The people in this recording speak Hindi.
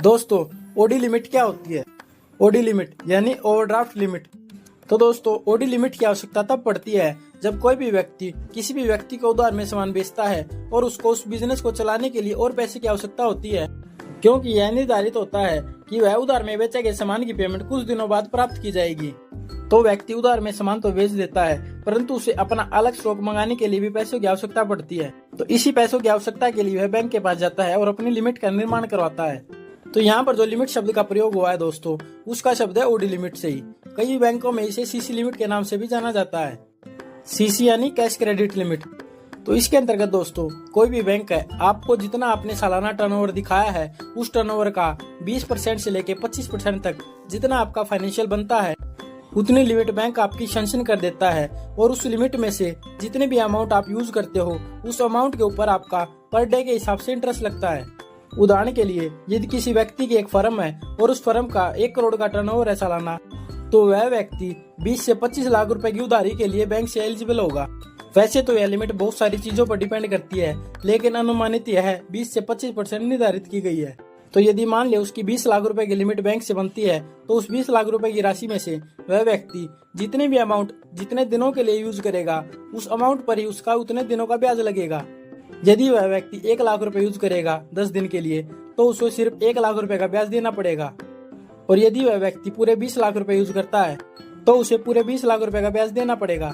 दोस्तों, ओडी लिमिट क्या होती है? ओडी लिमिट यानी ओवरड्राफ्ट लिमिट। तो दोस्तों, ओडी लिमिट की आवश्यकता तब पड़ती है जब कोई भी व्यक्ति किसी भी व्यक्ति को उधार में सामान बेचता है और उसको उस बिजनेस को चलाने के लिए और पैसे की आवश्यकता होती है, क्योंकि यह निर्धारित होता है कि वह उधार में बेचे गए सामान की पेमेंट कुछ दिनों बाद प्राप्त की जाएगी। तो व्यक्ति उधार में सामान तो बेच देता है, परंतु उसे अपना अलग स्टॉक मंगाने के लिए भी पैसों की आवश्यकता पड़ती है। तो इसी पैसों की आवश्यकता के लिए वह बैंक के पास जाता है और अपनी लिमिट का निर्माण करवाता है। तो यहाँ पर जो लिमिट शब्द का प्रयोग हुआ है दोस्तों, उसका शब्द है ओडी लिमिट से ही। कई बैंकों में इसे सीसी लिमिट के नाम से भी जाना जाता है। सीसी यानी कैश क्रेडिट लिमिट। तो इसके अंतर्गत दोस्तों, कोई भी बैंक है आपको जितना आपने सालाना टर्नओवर दिखाया है, उस टर्नओवर का 20% से लेकर 25% तक जितना आपका फाइनेंशियल बनता है, उतनी लिमिट बैंक आपकी सैंक्शन कर देता है। और उस लिमिट में से जितने भी अमाउंट आप यूज करते हो, उस अमाउंट के ऊपर आपका पर डे के हिसाब से इंटरेस्ट लगता है। उदाहरण के लिए, यदि किसी व्यक्ति की एक फर्म है और उस फर्म का 1 करोड़ का टर्नओवर है सालाना, तो वह व्यक्ति 20 से 25 लाख रुपए की उधारी के लिए बैंक से एलिजिबल होगा। वैसे तो यह लिमिट बहुत सारी चीजों पर डिपेंड करती है, लेकिन अनुमानित यह 20 से 25% निर्धारित की गई है। तो यदि मान ले उसकी 20 लाख रुपए की लिमिट बैंक से बनती है, तो उस 20 लाख रुपए की राशि में से वह व्यक्ति जितने भी अमाउंट जितने दिनों के लिए यूज करेगा, उस अमाउंट पर ही उसका उतने दिनों का ब्याज लगेगा। यदि वह व्यक्ति 1 लाख रुपए यूज करेगा 10 दिन के लिए, तो उसको सिर्फ 1 लाख रुपए का ब्याज देना पड़ेगा। और यदि वह व्यक्ति पूरे 20 लाख रुपए यूज करता है, तो उसे पूरे 20 लाख रुपए का ब्याज देना पड़ेगा।